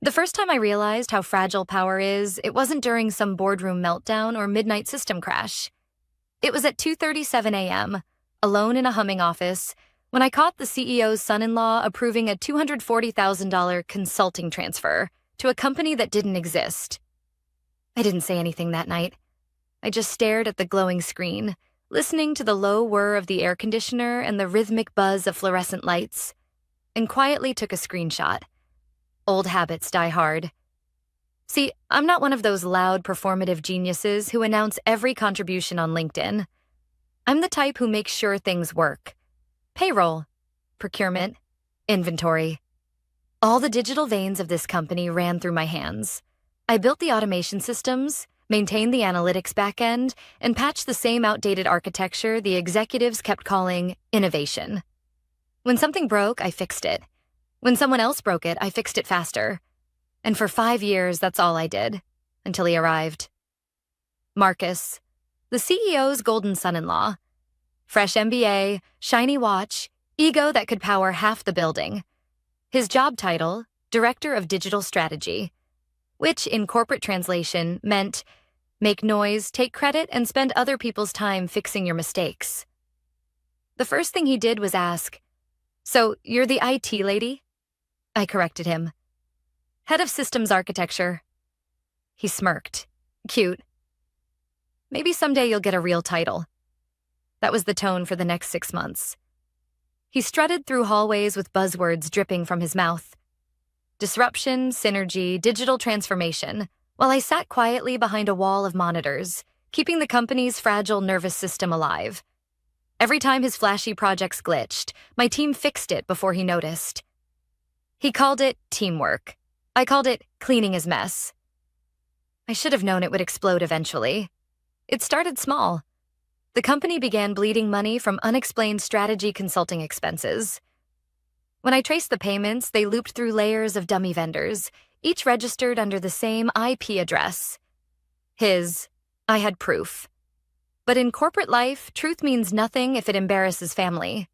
The first time I realized how fragile power is, it wasn't during some boardroom meltdown or midnight system crash. It was at 2:37 a.m., alone in a humming office, when I caught the CEO's son-in-law approving a $240,000 consulting transfer to a company that didn't exist. I didn't say anything that night. I just stared at the glowing screen, listening to the low whir of the air conditioner and the rhythmic buzz of fluorescent lights, and quietly took a screenshot. Old habits die hard. See, I'm not one of those loud, performative geniuses who announce every contribution on LinkedIn. I'm the type who makes sure things work. Payroll, procurement, inventory. All the digital veins of this company ran through my hands. I built the automation systems, maintained the analytics backend, and patched the same outdated architecture the executives kept calling innovation. When something broke, I fixed it. When someone else broke it, I fixed it faster. And for 5 years, that's all I did, until he arrived. Marcus, the CEO's golden son-in-law. Fresh MBA, shiny watch, ego that could power half the building. His job title, Director of Digital Strategy, which in corporate translation meant make noise, take credit, and spend other people's time fixing your mistakes. The first thing he did was ask, "So, you're the IT lady?" I corrected him. "Head of Systems Architecture." He smirked. Cute. "Maybe someday you'll get a real title." That was the tone for the next 6 months. He strutted through hallways with buzzwords dripping from his mouth. Disruption, synergy, digital transformation, while I sat quietly behind a wall of monitors, keeping the company's fragile nervous system alive. Every time his flashy projects glitched, my team fixed it before he noticed. He called it teamwork. I called it cleaning his mess. I should have known it would explode eventually. It started small. The company began bleeding money from unexplained strategy consulting expenses. When I traced the payments, they looped through layers of dummy vendors, each registered under the same IP address. I had proof. But in corporate life, truth means nothing if it embarrasses family.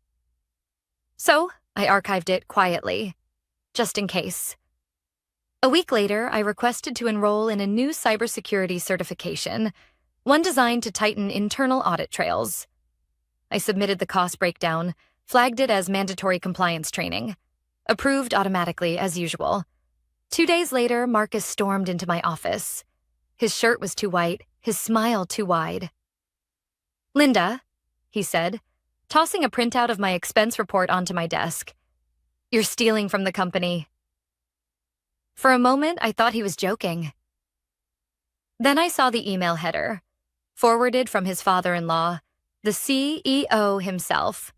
So, I archived it quietly, just in case. A week later, I requested to enroll in a new cybersecurity certification, one designed to tighten internal audit trails. I submitted the cost breakdown, flagged it as mandatory compliance training. Approved automatically, as usual. 2 days later, Marcus stormed into my office. His shirt was too white, his smile too wide. "Linda," he said, tossing a printout of my expense report onto my desk. "You're stealing from the company." For a moment, I thought he was joking. Then I saw the email header, forwarded from his father-in-law, the CEO himself.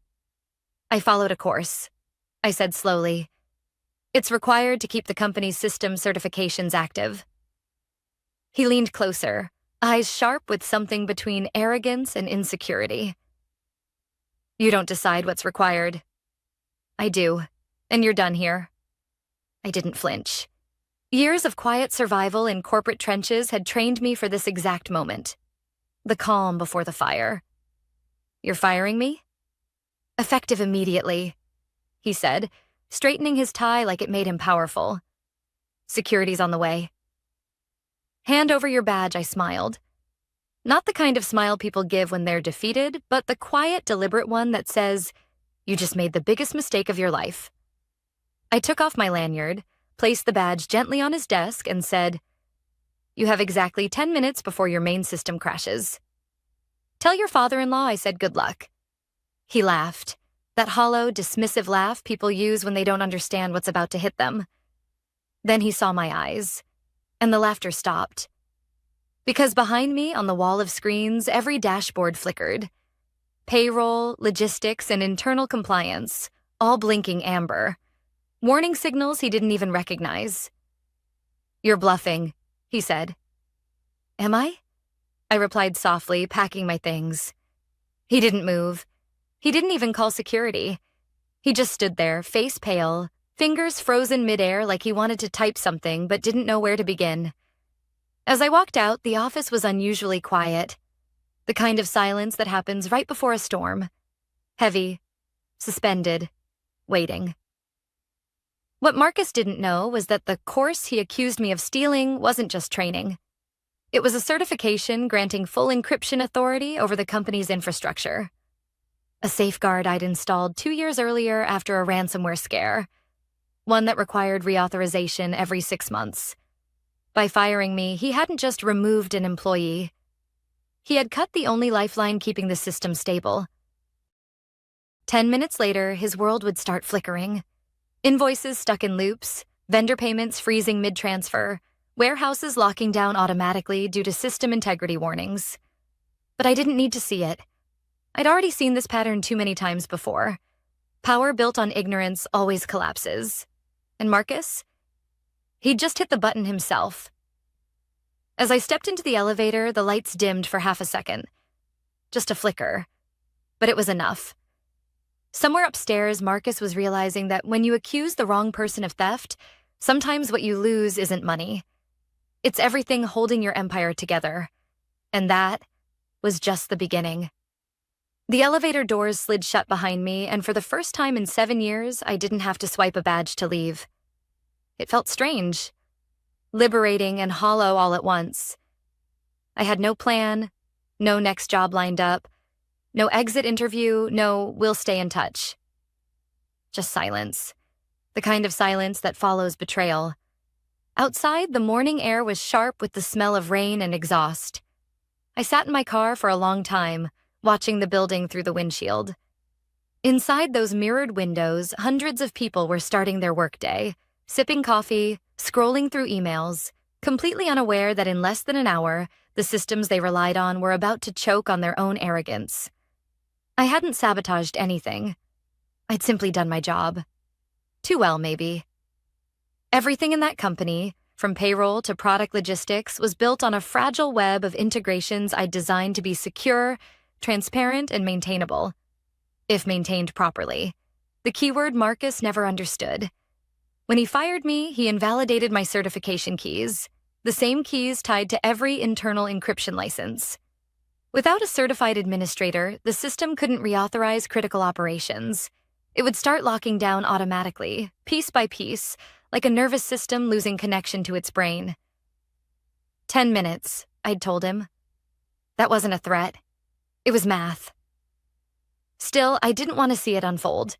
I followed a course. I said slowly, "It's required to keep the company's system certifications active." He leaned closer, eyes sharp with something between arrogance and insecurity. "You don't decide what's required." "I do, and you're done here." I didn't flinch. Years of quiet survival in corporate trenches had trained me for this exact moment. The calm before the fire. "You're firing me?" "Effective immediately," he said, straightening his tie like it made him powerful. "Security's on the way." "Hand over your badge," I smiled. Not the kind of smile people give when they're defeated, but the quiet, deliberate one that says, "You just made the biggest mistake of your life." I took off my lanyard, placed the badge gently on his desk, and said, "You have exactly 10 minutes before your main system crashes." "Tell your father-in-law I said good luck." He laughed, that hollow, dismissive laugh people use when they don't understand what's about to hit them. Then he saw my eyes, and the laughter stopped. Because behind me, on the wall of screens, every dashboard flickered. Payroll, logistics, and internal compliance, all blinking amber. Warning signals he didn't even recognize. "You're bluffing," he said. "Am I?" I replied softly, packing my things. He didn't move. He didn't even call security. He just stood there, face pale, fingers frozen midair like he wanted to type something but didn't know where to begin. As I walked out, the office was unusually quiet. The kind of silence that happens right before a storm. Heavy, suspended, waiting. What Marcus didn't know was that the course he accused me of stealing wasn't just training. It was a certification granting full encryption authority over the company's infrastructure. A safeguard I'd installed 2 years earlier after a ransomware scare, one that required reauthorization every 6 months. By firing me, he hadn't just removed an employee. He had cut the only lifeline keeping the system stable. 10 minutes later, his world would start flickering. Invoices stuck in loops, vendor payments freezing mid-transfer, warehouses locking down automatically due to system integrity warnings. But I didn't need to see it. I'd already seen this pattern too many times before. Power built on ignorance always collapses. And Marcus? He'd just hit the button himself. As I stepped into the elevator, the lights dimmed for half a second. Just a flicker. But it was enough. Somewhere upstairs, Marcus was realizing that when you accuse the wrong person of theft, sometimes what you lose isn't money. It's everything holding your empire together. And that was just the beginning. The elevator doors slid shut behind me, and for the first time in 7 years, I didn't have to swipe a badge to leave. It felt strange, liberating and hollow all at once. I had no plan, no next job lined up, no exit interview, no we'll stay in touch. Just silence, the kind of silence that follows betrayal. Outside, the morning air was sharp with the smell of rain and exhaust. I sat in my car for a long time, watching the building through the windshield. Inside those mirrored windows, hundreds of people were starting their workday, sipping coffee, scrolling through emails, completely unaware that in less than an hour, the systems they relied on were about to choke on their own arrogance. I hadn't sabotaged anything. I'd simply done my job. Too well, maybe. Everything in that company, from payroll to product logistics, was built on a fragile web of integrations I'd designed to be secure, transparent, and maintainable. If maintained properly. The keyword Marcus never understood. When he fired me, he invalidated my certification keys, the same keys tied to every internal encryption license. Without a certified administrator, the system couldn't reauthorize critical operations. It would start locking down automatically, piece by piece, like a nervous system losing connection to its brain. 10 minutes, I'd told him. That wasn't a threat. It was math. Still, I didn't want to see it unfold.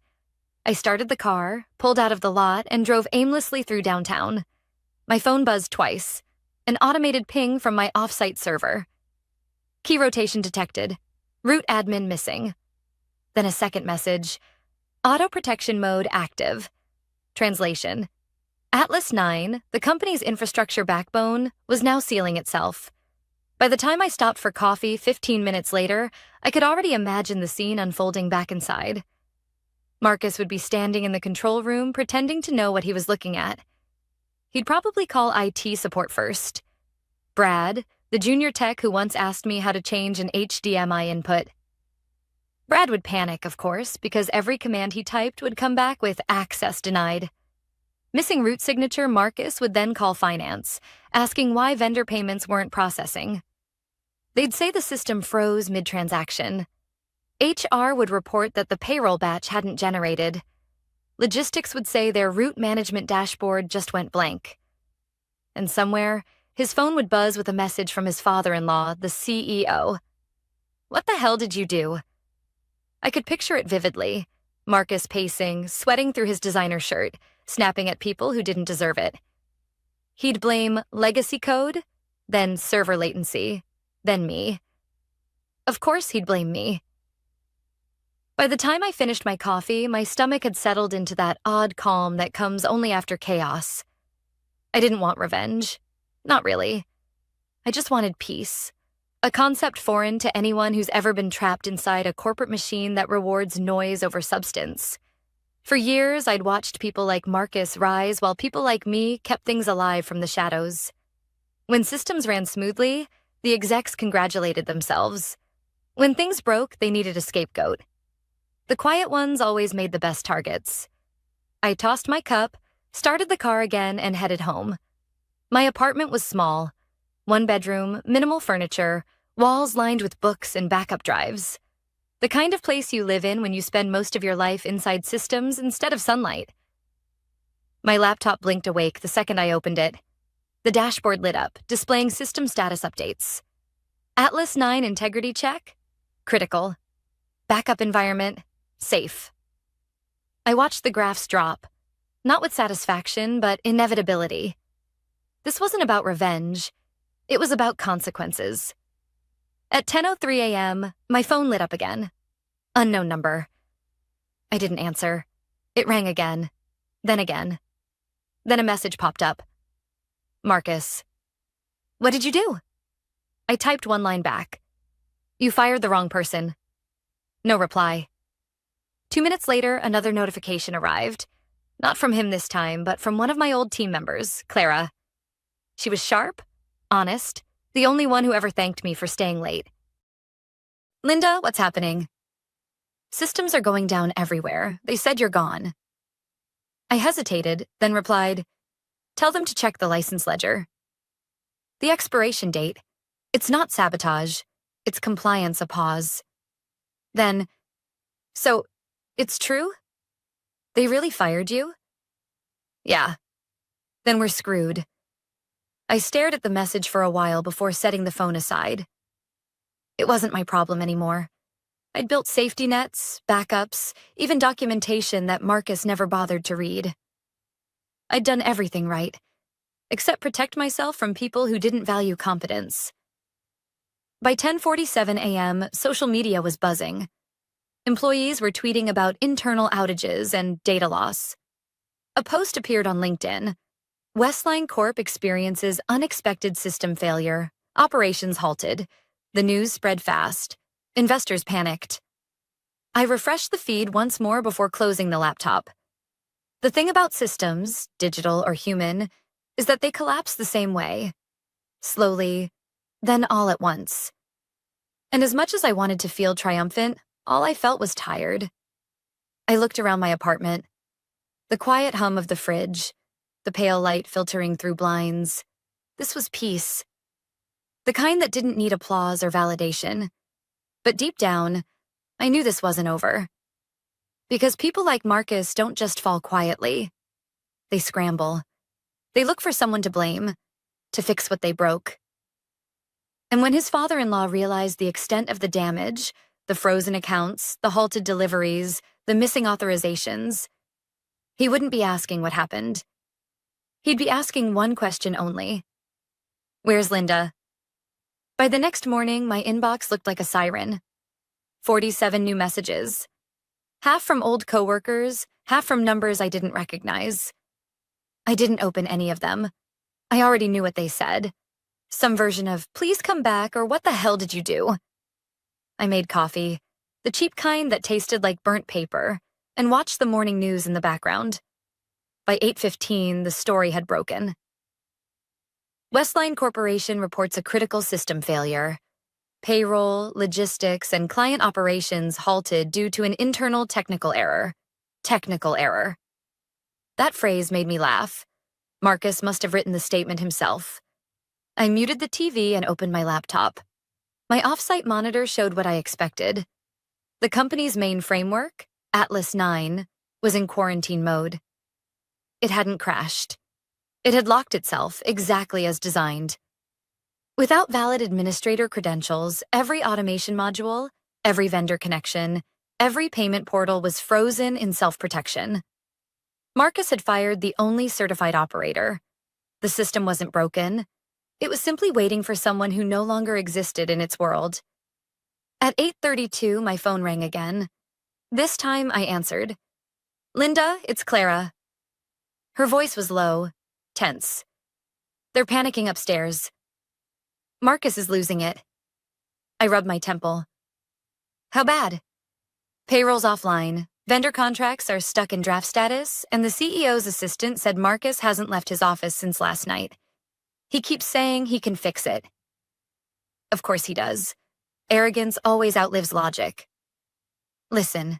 I started the car, pulled out of the lot, and drove aimlessly through downtown. My phone buzzed twice. An automated ping from my off-site server. Key rotation detected. Root admin missing. Then a second message. Auto protection mode active. Translation. Atlas 9, the company's infrastructure backbone, was now sealing itself. By the time I stopped for coffee 15 minutes later, I could already imagine the scene unfolding back inside. Marcus would be standing in the control room pretending to know what he was looking at. He'd probably call IT support first. Brad, the junior tech who once asked me how to change an HDMI input. Brad would panic, of course, because every command he typed would come back with access denied. Missing root signature, Marcus would then call finance, asking why vendor payments weren't processing. They'd say the system froze mid-transaction. HR would report that the payroll batch hadn't generated. Logistics would say their route management dashboard just went blank. And somewhere, his phone would buzz with a message from his father-in-law, the CEO. What the hell did you do? I could picture it vividly. Marcus pacing, sweating through his designer shirt, snapping at people who didn't deserve it. He'd blame legacy code, then server latency, then me. Of course he'd blame me. By the time I finished my coffee, my stomach had settled into that odd calm that comes only after chaos. I didn't want revenge. Not really. I just wanted peace. A concept foreign to anyone who's ever been trapped inside a corporate machine that rewards noise over substance. For years, I'd watched people like Marcus rise while people like me kept things alive from the shadows. When systems ran smoothly, the execs congratulated themselves. When things broke, they needed a scapegoat. The quiet ones always made the best targets. I tossed my cup, started the car again, and headed home. My apartment was small. 1 bedroom, minimal furniture, walls lined with books and backup drives. The kind of place you live in when you spend most of your life inside systems instead of sunlight. My laptop blinked awake the second I opened it. The dashboard lit up, displaying system status updates. Atlas 9 integrity check? Critical. Backup environment? Safe. I watched the graphs drop, not with satisfaction, but inevitability. This wasn't about revenge. It was about consequences. At 10:03 a.m., my phone lit up again. Unknown number. I didn't answer. It rang again. Then again. Then a message popped up. Marcus. What did you do? I typed one line back. You fired the wrong person. No reply. 2 minutes later, another notification arrived. Not from him this time, but from one of my old team members, Clara. She was sharp, honest, the only one who ever thanked me for staying late. Linda, what's happening? Systems are going down everywhere. They said you're gone. I hesitated, then replied, tell them to check the license ledger. The expiration date. It's not sabotage. It's compliance, a pause. Then, so, it's true? They really fired you? Yeah. Then we're screwed. I stared at the message for a while before setting the phone aside. It wasn't my problem anymore. I'd built safety nets, backups, even documentation that Marcus never bothered to read. I'd done everything right, except protect myself from people who didn't value competence. By 10:47 a.m., social media was buzzing. Employees were tweeting about internal outages and data loss. A post appeared on LinkedIn. Westline Corp experiences unexpected system failure. Operations halted. The news spread fast. Investors panicked. I refreshed the feed once more before closing the laptop. The thing about systems, digital or human, is that they collapse the same way. Slowly, then all at once. And as much as I wanted to feel triumphant, all I felt was tired. I looked around my apartment. The quiet hum of the fridge, the pale light filtering through blinds. This was peace. The kind that didn't need applause or validation. But deep down, I knew this wasn't over. Because people like Marcus don't just fall quietly. They scramble. They look for someone to blame, to fix what they broke. And when his father-in-law realized the extent of the damage, the frozen accounts, the halted deliveries, the missing authorizations, he wouldn't be asking what happened. He'd be asking one question only. Where's Linda? By the next morning, my inbox looked like a siren. 47 new messages. Half from old coworkers, half from numbers I didn't recognize. I didn't open any of them. I already knew what they said. Some version of, please come back, or what the hell did you do? I made coffee, the cheap kind that tasted like burnt paper, and watched the morning news in the background. By 8:15, the story had broken. Westline Corporation reports a critical system failure. Payroll, logistics, and client operations halted due to an internal technical error. Technical error. That phrase made me laugh. Marcus must have written the statement himself. I muted the TV and opened my laptop. My off-site monitor showed what I expected. The company's main framework, Atlas 9, was in quarantine mode. It hadn't crashed. It had locked itself exactly as designed. Without valid administrator credentials, every automation module, every vendor connection, every payment portal was frozen in self-protection. Marcus had fired the only certified operator. The system wasn't broken. It was simply waiting for someone who no longer existed in its world. At 8:32, my phone rang again. This time, I answered. Linda, it's Clara. Her voice was low, tense. They're panicking upstairs. Marcus is losing it. I rubbed my temple. How bad? Payroll's offline. Vendor contracts are stuck in draft status, and the CEO's assistant said Marcus hasn't left his office since last night. He keeps saying he can fix it. Of course he does. Arrogance always outlives logic. Listen,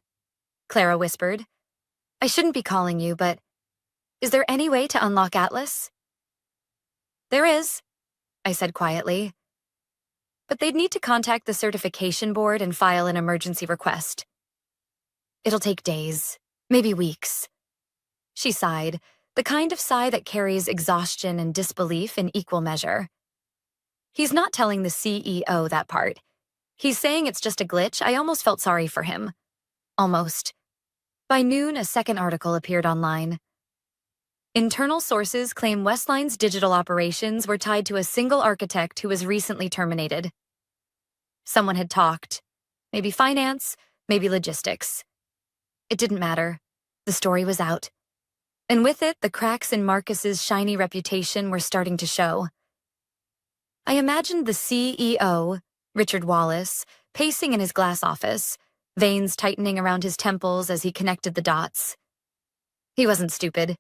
Clara whispered. I shouldn't be calling you, but is there any way to unlock Atlas? There is, I said quietly. But they'd need to contact the certification board and file an emergency request. It'll take days, maybe weeks. She sighed, The kind of sigh that carries exhaustion and disbelief in equal measure. He's not telling the CEO that part. He's saying it's just a glitch. I almost felt sorry for him. Almost. By noon, a second article appeared online. Internal sources claim Westline's digital operations were tied to a single architect who was recently terminated. Someone had talked. Maybe finance, maybe logistics. It didn't matter. The story was out. And with it, the cracks in Marcus's shiny reputation were starting to show. I imagined the CEO, Richard Wallace, pacing in his glass office, veins tightening around his temples as he connected the dots. He wasn't stupid.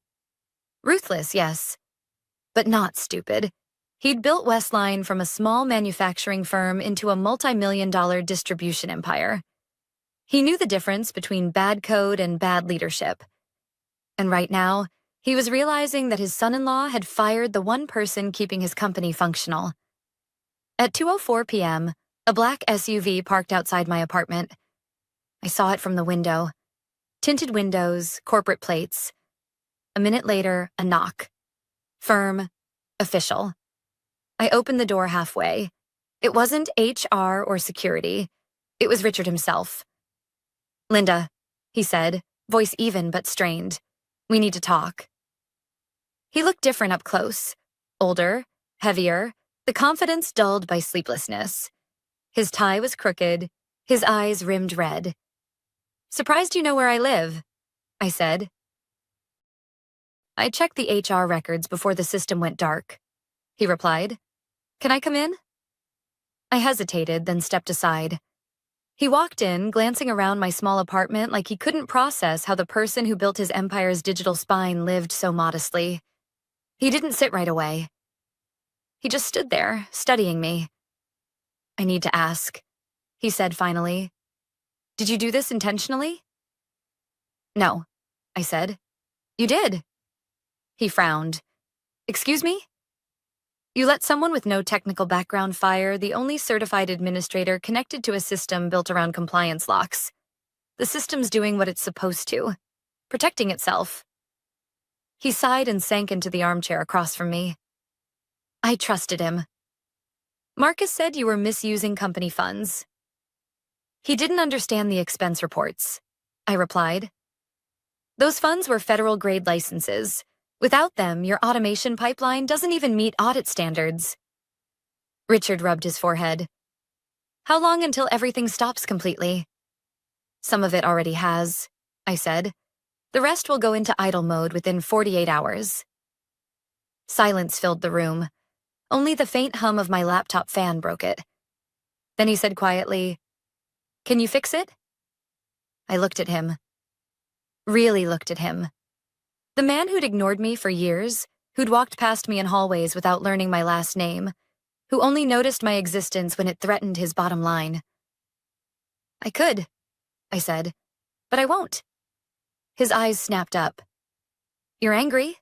Ruthless, yes, but not stupid. He'd built Westline from a small manufacturing firm into a multi-million-dollar distribution empire. He knew the difference between bad code and bad leadership. And right now, he was realizing that his son-in-law had fired the one person keeping his company functional. At 2:04 p.m., a black SUV parked outside my apartment. I saw it from the window. Tinted windows, corporate plates. A minute later, a knock. Firm, official. I opened the door halfway. It wasn't HR or security. It was Richard himself. "Linda," he said, voice even but strained. "We need to talk." He looked different up close. Older, heavier, the confidence dulled by sleeplessness. His tie was crooked, his eyes rimmed red. "Surprised you know where I live," I said. "I checked the HR records before the system went dark," he replied. "Can I come in?" I hesitated, then stepped aside. He walked in, glancing around my small apartment like he couldn't process how the person who built his empire's digital spine lived so modestly. He didn't sit right away. He just stood there, studying me. "I need to ask," he said finally. "Did you do this intentionally?" "No," I said. "You did." He frowned. "Excuse me?" "You let someone with no technical background fire the only certified administrator connected to a system built around compliance locks. The system's doing what it's supposed to, protecting itself." He sighed and sank into the armchair across from me. "I trusted him." "Marcus said you were misusing company funds." "He didn't understand the expense reports," I replied. "Those funds were federal-grade licenses. Without them, your automation pipeline doesn't even meet audit standards." Richard rubbed his forehead. "How long until everything stops completely?" "Some of it already has," I said. "The rest will go into idle mode within 48 hours. Silence filled the room. Only the faint hum of my laptop fan broke it. Then he said quietly, "Can you fix it?" I looked at him. Really looked at him. The man who'd ignored me for years, who'd walked past me in hallways without learning my last name, who only noticed my existence when it threatened his bottom line. "I could," I said, "but I won't." His eyes snapped up. "You're angry?"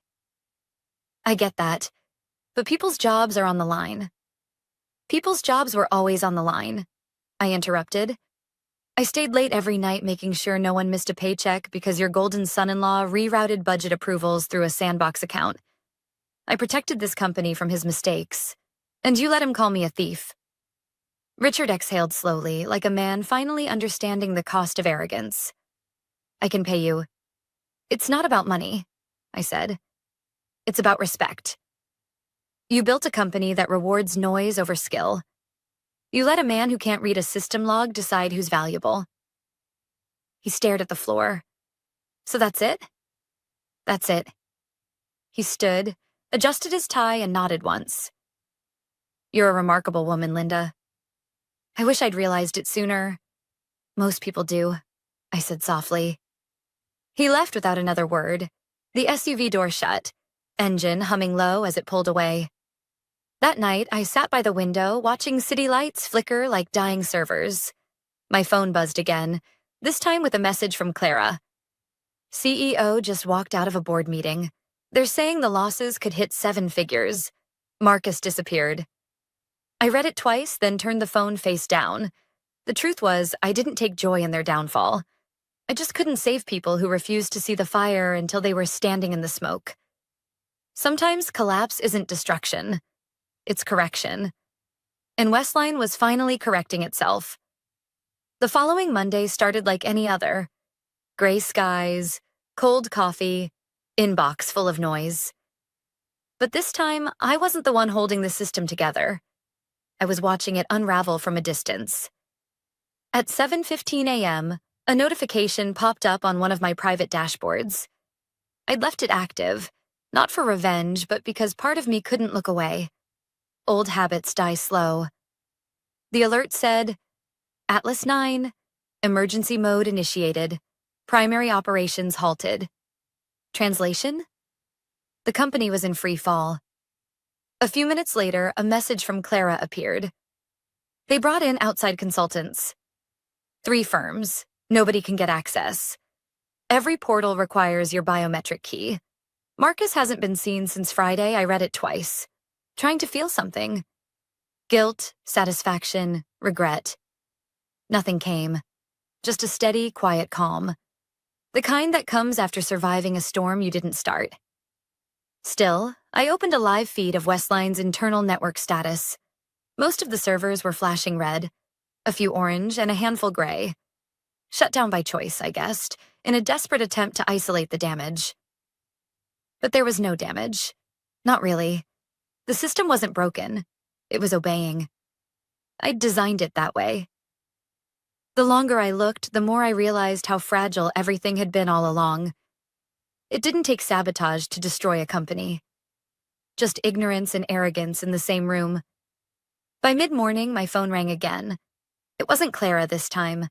"I get that, but people's jobs are on the line." "People's jobs were always on the line," I interrupted. "I stayed late every night making sure no one missed a paycheck because your golden son-in-law rerouted budget approvals through a sandbox account. I protected this company from his mistakes, and you let him call me a thief." Richard exhaled slowly, like a man finally understanding the cost of arrogance. "I can pay you." "It's not about money," I said. "It's about respect. You built a company that rewards noise over skill. You let a man who can't read a system log decide who's valuable." He stared at the floor. "So that's it?" "That's it." He stood, adjusted his tie, and nodded once. "You're a remarkable woman, Linda." "I wish I'd realized it sooner." "Most people do," I said softly. He left without another word. The SUV door shut, engine humming low as it pulled away. That night, I sat by the window watching city lights flicker like dying servers. My phone buzzed again, this time with a message from Clara. "CEO just walked out of a board meeting. They're saying the losses could hit 7 figures. Marcus disappeared." I read it twice, then turned the phone face down. The truth was, I didn't take joy in their downfall. I just couldn't save people who refused to see the fire until they were standing in the smoke. Sometimes collapse isn't destruction, it's correction. And Westline was finally correcting itself. The following Monday started like any other. Gray skies, cold coffee, inbox full of noise. But this time, I wasn't the one holding the system together. I was watching it unravel from a distance. At 7:15 a.m., a notification popped up on one of my private dashboards. I'd left it active, not for revenge, but because part of me couldn't look away. Old habits die slow. The alert said, Atlas 9, emergency mode initiated, primary operations halted. Translation? The company was in free fall. A few minutes later, a message from Clara appeared. They brought in outside consultants. 3 firms. Nobody can get access. Every portal requires your biometric key. Marcus hasn't been seen since Friday. I read it twice. Trying to feel something. Guilt, satisfaction, regret. Nothing came. Just a steady, quiet calm. The kind that comes after surviving a storm you didn't start. Still, I opened a live feed of Westline's internal network status. Most of the servers were flashing red, a few orange, and a handful gray. Shut down by choice, I guessed, in a desperate attempt to isolate the damage. But there was no damage. Not really. The system wasn't broken. It was obeying. I'd designed it that way. The longer I looked, the more I realized how fragile everything had been all along. It didn't take sabotage to destroy a company. Just ignorance and arrogance in the same room. By mid-morning, my phone rang again. It wasn't Clara this time.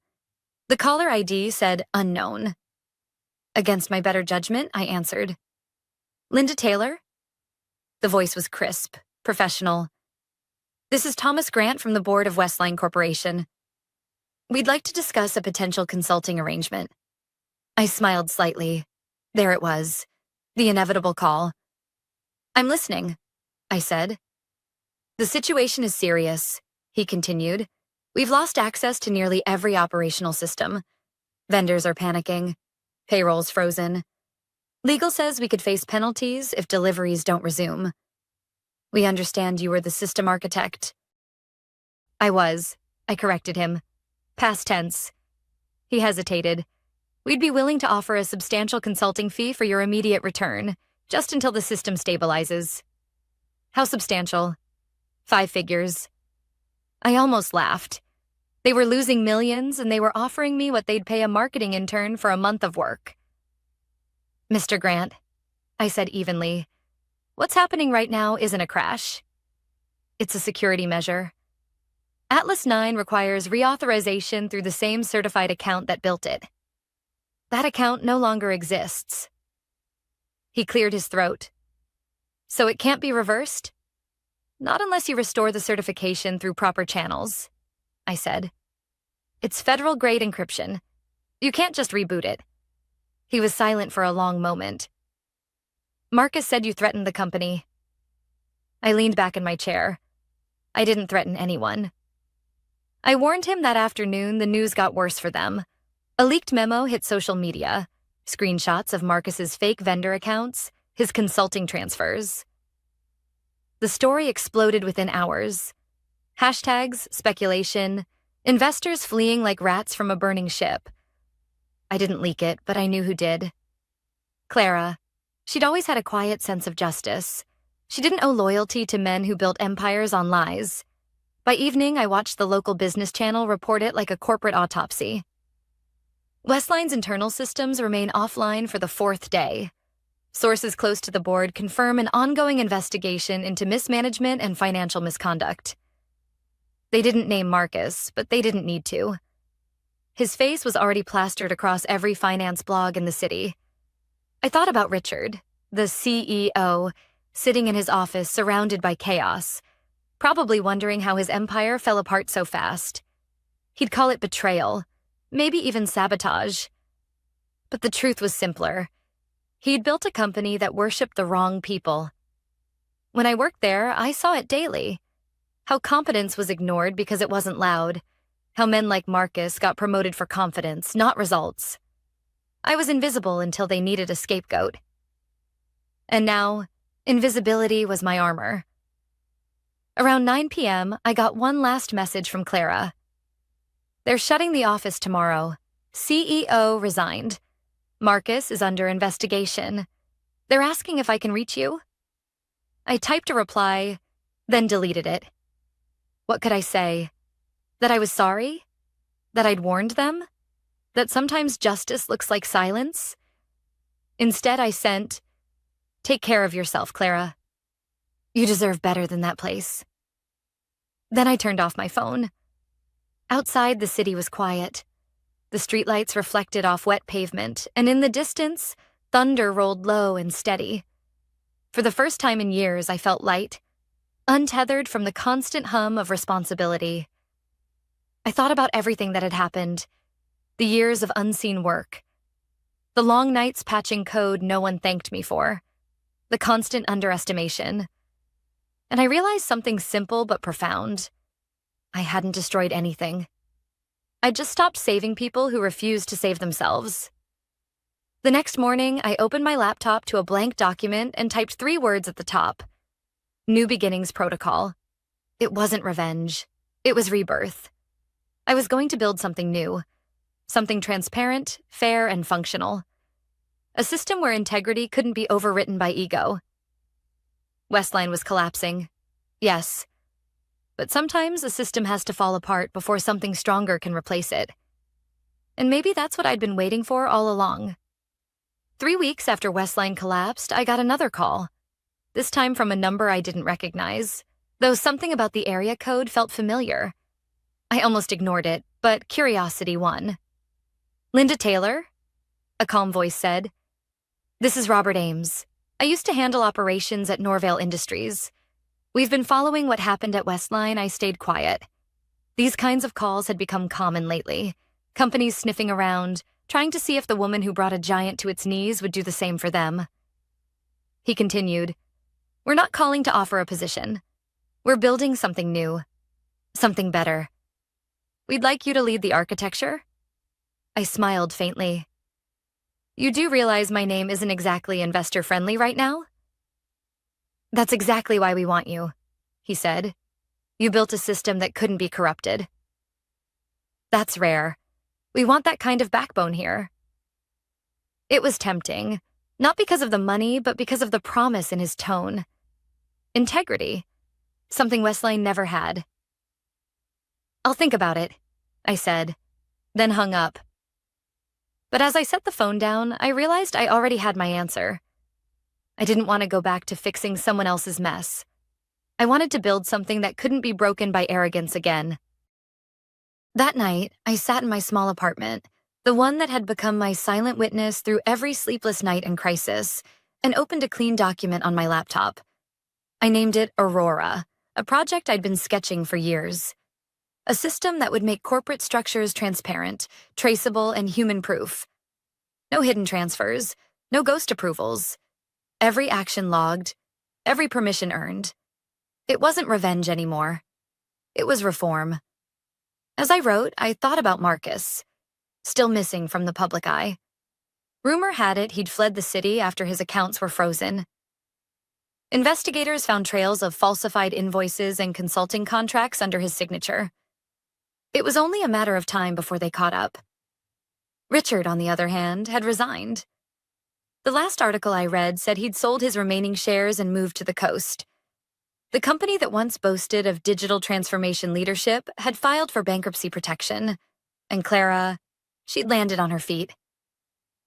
The caller ID said unknown. Against my better judgment, I answered. Linda Taylor? The voice was crisp, professional. This is Thomas Grant from the board of Westline Corporation. We'd like to discuss a potential consulting arrangement. I smiled slightly. There it was, the inevitable call. I'm listening, I said. The situation is serious, he continued. We've lost access to nearly every operational system. Vendors are panicking. Payroll's frozen. Legal says we could face penalties if deliveries don't resume. We understand you were the system architect. I was, I corrected him. Past tense. He hesitated. We'd be willing to offer a substantial consulting fee for your immediate return, just until the system stabilizes. How substantial? 5 figures. I almost laughed. They were losing millions, and they were offering me what they'd pay a marketing intern for a month of work. Mr. Grant, I said evenly, what's happening right now isn't a crash. It's a security measure. Atlas 9 requires reauthorization through the same certified account that built it. That account no longer exists. He cleared his throat. So it can't be reversed? Not unless you restore the certification through proper channels, I said. It's federal-grade encryption. You can't just reboot it. He was silent for a long moment. Marcus said you threatened the company. I leaned back in my chair. I didn't threaten anyone. I warned him that afternoon the news got worse for them. A leaked memo hit social media, screenshots of Marcus's fake vendor accounts, his consulting transfers. The story exploded within hours. Hashtags, speculation, investors fleeing like rats from a burning ship. I didn't leak it, but I knew who did. Clara. She'd always had a quiet sense of justice. She didn't owe loyalty to men who built empires on lies. By evening, I watched the local business channel report it like a corporate autopsy. Westline's internal systems remain offline for the 4th day. Sources close to the board confirm an ongoing investigation into mismanagement and financial misconduct. They didn't name Marcus, but they didn't need to. His face was already plastered across every finance blog in the city. I thought about Richard, the CEO, sitting in his office surrounded by chaos, probably wondering how his empire fell apart so fast. He'd call it betrayal, maybe even sabotage. But the truth was simpler. He'd built a company that worshipped the wrong people. When I worked there, I saw it daily. How competence was ignored because it wasn't loud. How men like Marcus got promoted for confidence, not results. I was invisible until they needed a scapegoat. And now, Invisibility was my armor. Around 9 p.m., I got one last message from Clara. They're shutting the office tomorrow. CEO resigned. Marcus is under investigation. They're asking if I can reach you. I typed a reply, then deleted it. What could I say? That I was sorry? That I'd warned them? That sometimes justice looks like silence? Instead, I sent, "Take care of yourself, Clara. You deserve better than that place." Then I turned off my phone. Outside, the city was quiet. The streetlights reflected off wet pavement, and in the distance, thunder rolled low and steady. For the first time in years, I felt light, untethered from the constant hum of responsibility. I thought about everything that had happened, the years of unseen work, the long nights patching code no one thanked me for, the constant underestimation. And I realized something simple but profound. I hadn't destroyed anything. I'd just stopped saving people who refused to save themselves. The next morning, I opened my laptop to a blank document and typed 3 words at the top. New Beginnings Protocol. It wasn't revenge. It was rebirth. I was going to build something new. Something transparent, fair, and functional. A system where integrity couldn't be overwritten by ego. Westline was collapsing. Yes. But sometimes a system has to fall apart before something stronger can replace it. And maybe that's what I'd been waiting for all along. 3 weeks after Westline collapsed, I got another call. This time from a number I didn't recognize, though something about the area code felt familiar. I almost ignored it, but curiosity won. "Linda Taylor?" a calm voice said. "This is Robert Ames. I used to handle operations at Norvale Industries. We've been following what happened at Westline. I stayed quiet. These kinds of calls had become common lately. Companies sniffing around, trying to see if the woman who brought a giant to its knees would do the same for them." He continued, "We're not calling to offer a position. We're building something new. Something better. We'd like you to lead the architecture." I smiled faintly. "You do realize my name isn't exactly investor-friendly right now?" "That's exactly why we want you," he said. "You built a system that couldn't be corrupted." "That's rare. We want that kind of backbone here." It was tempting, not because of the money, but because of the promise in his tone. Integrity, something Westline never had. "I'll think about it," I said, then hung up. But as I set the phone down, I realized I already had my answer. I didn't want to go back to fixing someone else's mess. I wanted to build something that couldn't be broken by arrogance again. That night, I sat in my small apartment, the one that had become my silent witness through every sleepless night and crisis, and opened a clean document on my laptop. I named it Aurora, a project I'd been sketching for years. A system that would make corporate structures transparent, traceable, and human-proof. No hidden transfers, no ghost approvals. Every action logged, every permission earned. It wasn't revenge anymore. It was reform. As I wrote, I thought about Marcus, still missing from the public eye. Rumor had it he'd fled the city after his accounts were frozen. Investigators found trails of falsified invoices and consulting contracts under his signature. It was only a matter of time before they caught up. Richard, on the other hand, had resigned. The last article I read said he'd sold his remaining shares and moved to the coast. The company that once boasted of digital transformation leadership had filed for bankruptcy protection, and Clara, she'd landed on her feet.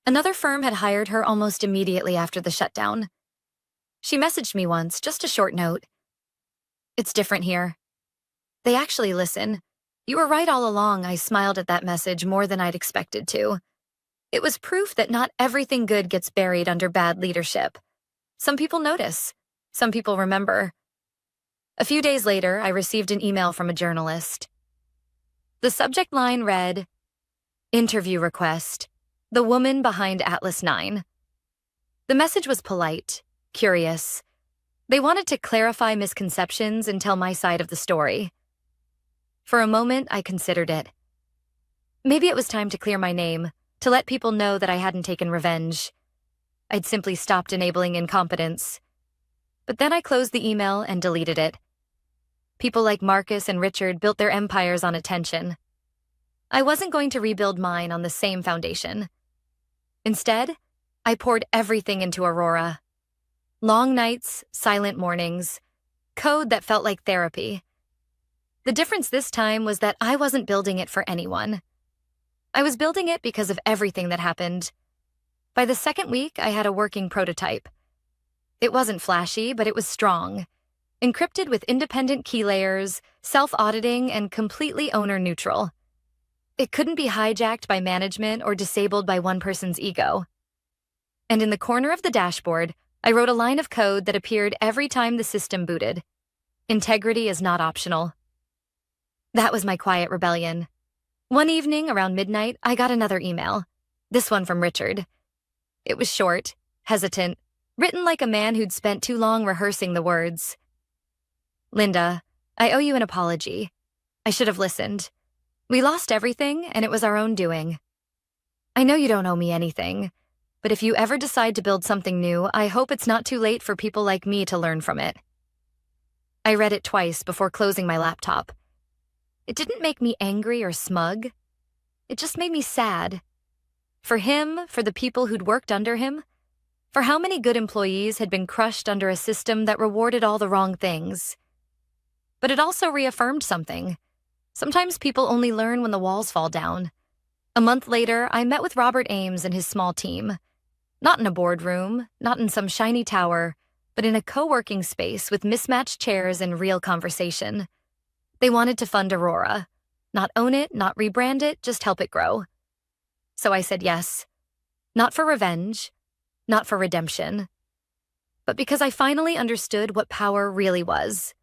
Another firm had hired her almost immediately after the shutdown. She messaged me once, just a short note. "It's different here. They actually listen. You were right all along." I smiled at that message more than I'd expected to. It was proof that not everything good gets buried under bad leadership. Some people notice. Some people remember. A few days later, I received an email from a journalist. The subject line read, "Interview request. The woman behind Atlas 9. The message was polite, curious. They wanted to clarify misconceptions and tell my side of the story. For a moment, I considered it. Maybe it was time to clear my name, to let people know that I hadn't taken revenge. I'd simply stopped enabling incompetence. But then I closed the email and deleted it. People like Marcus and Richard built their empires on attention. I wasn't going to rebuild mine on the same foundation. Instead, I poured everything into Aurora. Long nights, silent mornings, code that felt like therapy. The difference this time was that I wasn't building it for anyone. I was building it because of everything that happened. By the second week, I had a working prototype. It wasn't flashy, but it was strong, encrypted with independent key layers, self-auditing, and completely owner-neutral. It couldn't be hijacked by management or disabled by one person's ego. And in the corner of the dashboard, I wrote a line of code that appeared every time the system booted. Integrity is not optional. That was my quiet rebellion. One evening around midnight, I got another email. This one from Richard. It was short, hesitant, written like a man who'd spent too long rehearsing the words. Linda, I owe you an apology. I should have listened. We lost everything, and it was our own doing. I know you don't owe me anything, but if you ever decide to build something new, I hope it's not too late for people like me to learn from it. I read it twice before closing my laptop. It didn't make me angry or smug. It just made me sad. For him, for the people who'd worked under him, for how many good employees had been crushed under a system that rewarded all the wrong things. But it also reaffirmed something. Sometimes people only learn when the walls fall down. A month later, I met with Robert Ames and his small team. Not in a boardroom, not in some shiny tower, but in a co-working space with mismatched chairs and real conversation. They wanted to fund Aurora. Not own it, not rebrand it, just help it grow. So I said yes. Not for revenge, not for redemption, but because I finally understood what power really was.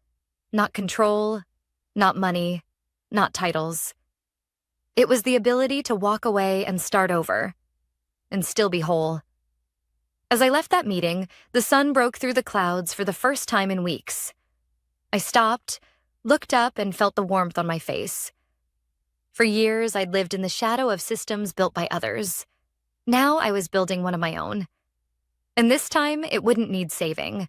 Not control, not money, not titles. It was the ability to walk away and start over, and still be whole. As I left that meeting, the sun broke through the clouds for the first time in weeks. I stopped, looked up, and felt the warmth on my face. For years, I'd lived in the shadow of systems built by others. Now I was building one of my own. And this time, it wouldn't need saving.